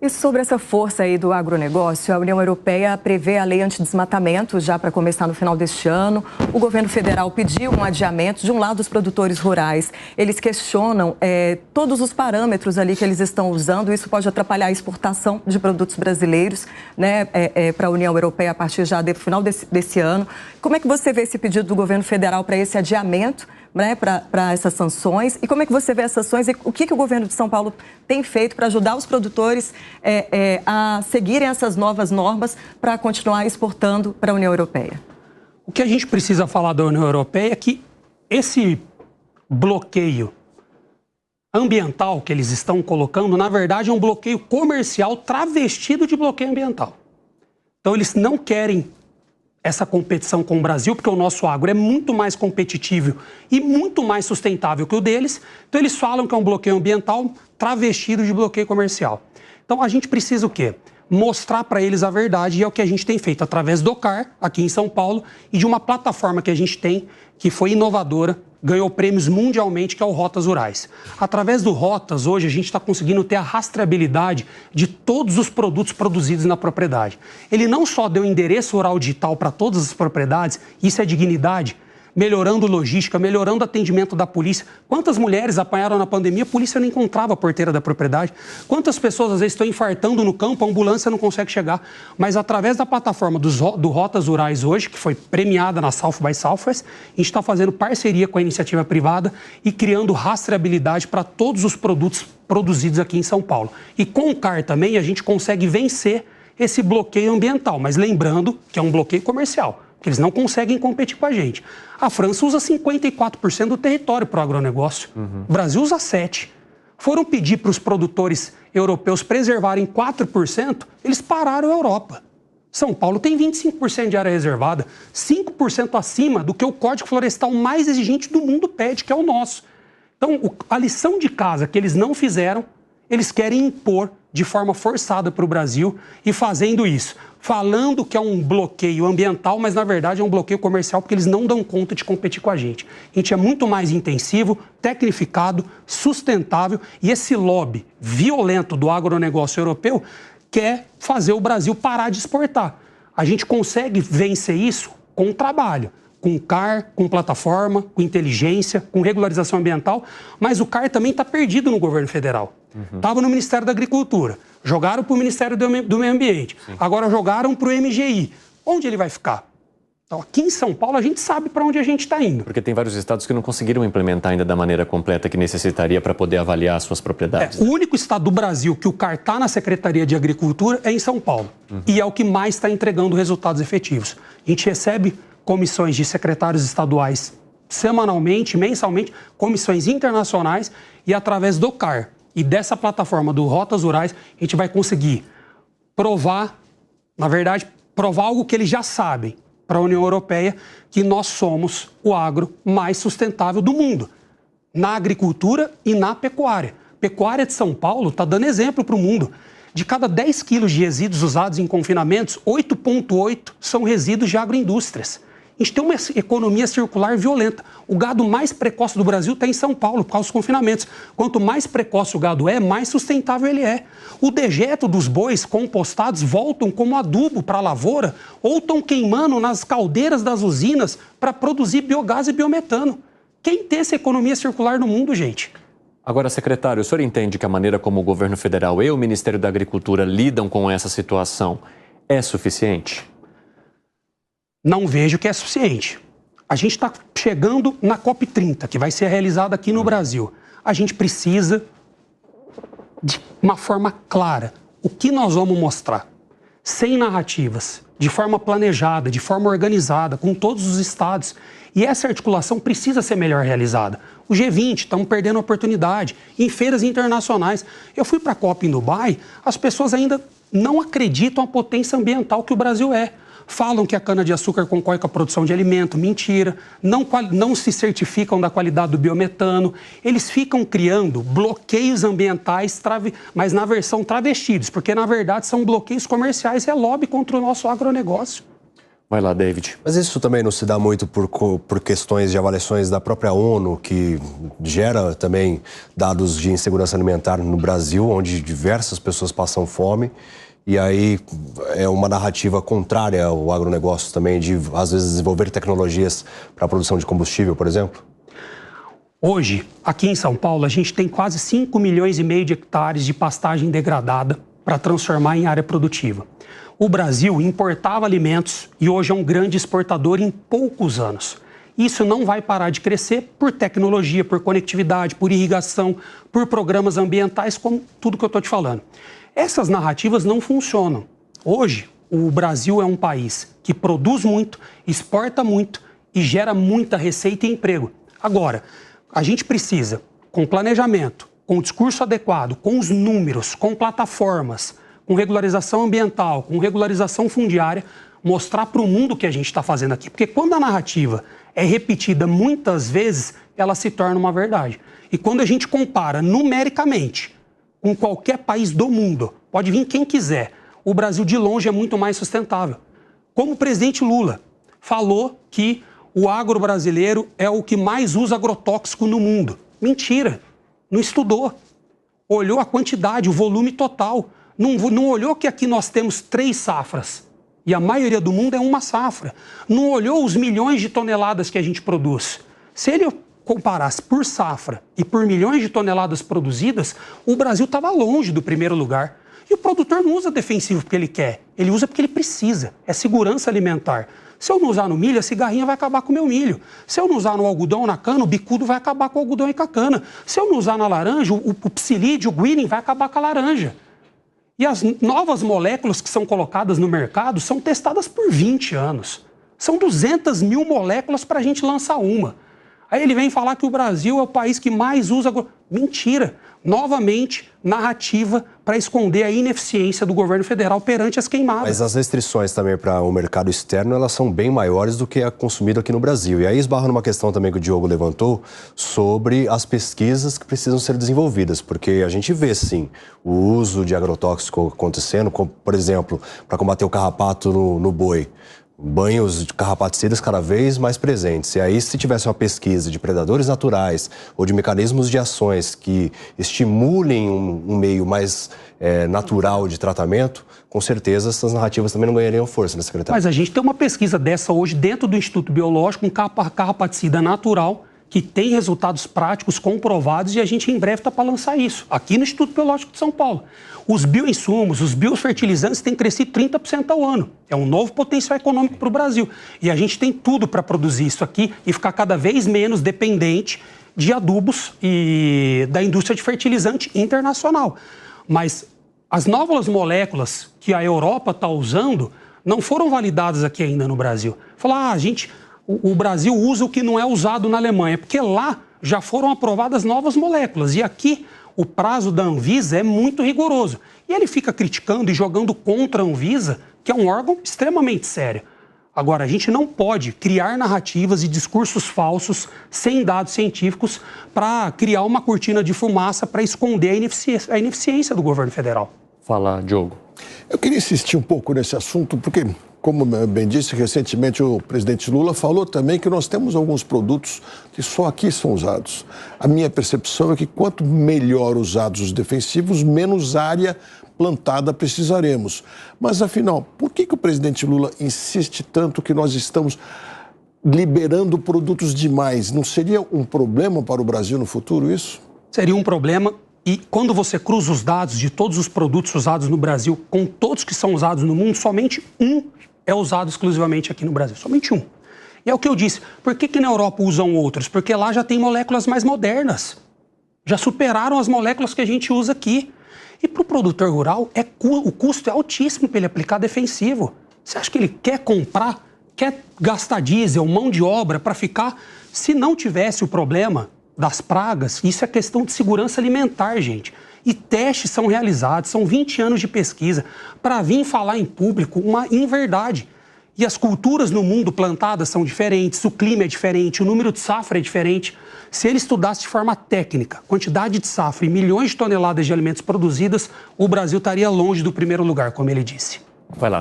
E sobre essa força aí do agronegócio, a União Europeia prevê a lei antidesmatamento já para começar no final deste ano. O governo federal pediu um adiamento. De um lado, os produtores rurais, eles questionam todos os parâmetros ali que eles estão usando. Isso pode atrapalhar a exportação de produtos brasileiros, né, para a União Europeia a partir já do final desse ano. Como é que você vê esse pedido do governo federal para esse adiamento, né, para essas sanções? E como é que você vê as sanções e o que o governo de São Paulo tem feito para ajudar os produtores a seguirem essas novas normas para continuar exportando para a União Europeia? O que a gente precisa falar da União Europeia é que esse bloqueio ambiental que eles estão colocando, na verdade, é um bloqueio comercial travestido de bloqueio ambiental. Então, eles não querem essa competição com o Brasil, porque o nosso agro é muito mais competitivo e muito mais sustentável que o deles. Então, eles falam que é um bloqueio ambiental travestido de bloqueio comercial. Então, a gente precisa o quê? Mostrar para eles a verdade, e é o que a gente tem feito através do CAR, aqui em São Paulo, e de uma plataforma que a gente tem, que foi inovadora, ganhou prêmios mundialmente, que é o Rotas Rurais. Através do Rotas, hoje, a gente está conseguindo ter a rastreabilidade de todos os produtos produzidos na propriedade. Ele não só deu endereço rural digital para todas as propriedades, isso é dignidade, melhorando logística, melhorando atendimento da polícia. Quantas mulheres apanharam na pandemia, a polícia não encontrava a porteira da propriedade. Quantas pessoas, às vezes, estão infartando no campo, a ambulância não consegue chegar. Mas, através da plataforma do Rotas Rurais hoje, que foi premiada na South by Southwest, a gente está fazendo parceria com a iniciativa privada e criando rastreabilidade para todos os produtos produzidos aqui em São Paulo. E com o CAR também, a gente consegue vencer esse bloqueio ambiental, mas lembrando que é um bloqueio comercial, porque eles não conseguem competir com a gente. A França usa 54% do território para o agronegócio. O Brasil usa 7%. Foram pedir para os produtores europeus preservarem 4%, eles pararam a Europa. São Paulo tem 25% de área reservada, 5% acima do que o Código Florestal mais exigente do mundo pede, que é o nosso. Então, a lição de casa que eles não fizeram, eles querem impor de forma forçada para o Brasil e fazendo isso, falando que é um bloqueio ambiental, mas na verdade é um bloqueio comercial porque eles não dão conta de competir com a gente. A gente é muito mais intensivo, tecnificado, sustentável e esse lobby violento do agronegócio europeu quer fazer o Brasil parar de exportar. A gente consegue vencer isso com trabalho, com CAR, com plataforma, com inteligência, com regularização ambiental, mas o CAR também está perdido no governo federal. Estava no Ministério da Agricultura, jogaram para o Ministério do Meio Ambiente, agora jogaram para o MGI. Onde ele vai ficar? Então, aqui em São Paulo, a gente sabe para onde a gente está indo. Porque tem vários estados que não conseguiram implementar ainda da maneira completa que necessitaria para poder avaliar as suas propriedades. O único estado do Brasil que o CAR está na Secretaria de Agricultura é em São Paulo. E é o que mais está entregando resultados efetivos. A gente recebe comissões de secretários estaduais semanalmente, mensalmente, comissões internacionais e através do CAR e dessa plataforma do Rotas Rurais, a gente vai conseguir provar, na verdade, provar algo que eles já sabem para a União Europeia, que nós somos o agro mais sustentável do mundo, na agricultura e na pecuária. A pecuária de São Paulo está dando exemplo para o mundo. De cada 10 quilos de resíduos usados em confinamentos, 8,8 são resíduos de agroindústrias. A gente tem uma economia circular violenta. O gado mais precoce do Brasil está em São Paulo, por causa dos confinamentos. Quanto mais precoce o gado é, mais sustentável ele é. O dejeto dos bois compostados voltam como adubo para a lavoura ou estão queimando nas caldeiras das usinas para produzir biogás e biometano. Quem tem essa economia circular no mundo, gente? Agora, secretário, o senhor entende que a maneira como o governo federal e o Ministério da Agricultura lidam com essa situação é suficiente? Não vejo que é suficiente. A gente está chegando na COP30, que vai ser realizada aqui no Brasil. A gente precisa de uma forma clara. O que nós vamos mostrar? Sem narrativas, de forma planejada, de forma organizada, com todos os estados. E essa articulação precisa ser melhor realizada. O G20, estamos perdendo a oportunidade. Em feiras internacionais. Eu fui para a COP em Dubai, as pessoas ainda não acreditam a potência ambiental que o Brasil é. Falam que a cana-de-açúcar concorre com a produção de alimento, mentira, não se certificam da qualidade do biometano, eles ficam criando bloqueios ambientais, mas na versão travestidos, porque na verdade são bloqueios comerciais, é lobby contra o nosso agronegócio. Vai lá, David. Mas isso também não se dá muito por questões de avaliações da própria ONU, que gera também dados de insegurança alimentar no Brasil, onde diversas pessoas passam fome. E aí é uma narrativa contrária ao agronegócio também, de às vezes desenvolver tecnologias para a produção de combustível, por exemplo? Hoje, aqui em São Paulo, a gente tem quase 5,5 milhões de hectares de pastagem degradada para transformar em área produtiva. O Brasil importava alimentos e hoje é um grande exportador em poucos anos. Isso não vai parar de crescer por tecnologia, por conectividade, por irrigação, por programas ambientais, como tudo que eu estou te falando. Essas narrativas não funcionam. Hoje, o Brasil é um país que produz muito, exporta muito e gera muita receita e emprego. Agora, a gente precisa, com planejamento, com discurso adequado, com os números, com plataformas, com regularização ambiental, com regularização fundiária, mostrar para o mundo o que a gente está fazendo aqui. Porque quando a narrativa é repetida muitas vezes, ela se torna uma verdade. E quando a gente compara numericamente com qualquer país do mundo, pode vir quem quiser, o Brasil de longe é muito mais sustentável. Como o presidente Lula falou que o agro brasileiro é o que mais usa agrotóxico no mundo. Mentira, não estudou. Olhou a quantidade, o volume total. Não olhou que aqui nós temos 3 safras e a maioria do mundo é uma safra. Não olhou os milhões de toneladas que a gente produz. Se ele comparasse por safra e por milhões de toneladas produzidas, o Brasil estava longe do primeiro lugar. E o produtor não usa defensivo porque ele quer, ele usa porque ele precisa. É segurança alimentar. Se eu não usar no milho, a cigarrinha vai acabar com o meu milho. Se eu não usar no algodão ou na cana, o bicudo vai acabar com o algodão e com a cana. Se eu não usar na laranja, o psilídeo, o greening vai acabar com a laranja. E as novas moléculas que são colocadas no mercado são testadas por 20 anos. São 200 mil moléculas para a gente lançar uma. Aí ele vem falar que o Brasil é o país que mais usa... Mentira! Novamente, narrativa para esconder a ineficiência do governo federal perante as queimadas. Mas as restrições também para o mercado externo, elas são bem maiores do que a consumida aqui no Brasil. E aí esbarra numa questão também que o Diogo levantou sobre as pesquisas que precisam ser desenvolvidas. Porque a gente vê, sim, o uso de agrotóxico acontecendo, como, por exemplo, para combater o carrapato no boi. Banhos de carrapaticidas cada vez mais presentes. E aí, se tivesse uma pesquisa de predadores naturais ou de mecanismos de ações que estimulem um meio mais natural de tratamento, com certeza essas narrativas também não ganhariam força, né, secretário? Mas a gente tem uma pesquisa dessa hoje dentro do Instituto Biológico, um carrapaticida natural, que tem resultados práticos comprovados e a gente em breve está para lançar isso, aqui no Instituto Biológico de São Paulo. Os bioinsumos, os biofertilizantes têm crescido 30% ao ano. É um novo potencial econômico para o Brasil. E a gente tem tudo para produzir isso aqui e ficar cada vez menos dependente de adubos e da indústria de fertilizante internacional. Mas as novas moléculas que a Europa está usando não foram validadas aqui ainda no Brasil. Falar, o Brasil usa o que não é usado na Alemanha, porque lá já foram aprovadas novas moléculas. E aqui o prazo da Anvisa é muito rigoroso. E ele fica criticando e jogando contra a Anvisa, que é um órgão extremamente sério. Agora, a gente não pode criar narrativas e discursos falsos, sem dados científicos, para criar uma cortina de fumaça para esconder a ineficiência do governo federal. Fala, Diogo. Eu queria insistir um pouco nesse assunto, porque, como bem disse, recentemente o presidente Lula falou também que nós temos alguns produtos que só aqui são usados. A minha percepção é que quanto melhor usados os defensivos, menos área plantada precisaremos. Mas, afinal, por que o presidente Lula insiste tanto que nós estamos liberando produtos demais? Não seria um problema para o Brasil no futuro isso? Seria um problema. E quando você cruza os dados de todos os produtos usados no Brasil com todos que são usados no mundo, somente um é usado exclusivamente aqui no Brasil. Somente um. E é o que eu disse. Por que na Europa usam outros? Porque lá já tem moléculas mais modernas. Já superaram as moléculas que a gente usa aqui. E para o produtor rural, o custo é altíssimo para ele aplicar defensivo. Você acha que ele quer comprar, quer gastar diesel, mão de obra para ficar? Se não tivesse o problema das pragas, isso é questão de segurança alimentar, gente. E testes são realizados, são 20 anos de pesquisa para vir falar em público uma inverdade. E as culturas no mundo plantadas são diferentes, o clima é diferente, o número de safra é diferente. Se ele estudasse de forma técnica, quantidade de safra e milhões de toneladas de alimentos produzidas, o Brasil estaria longe do primeiro lugar, como ele disse. Vai lá,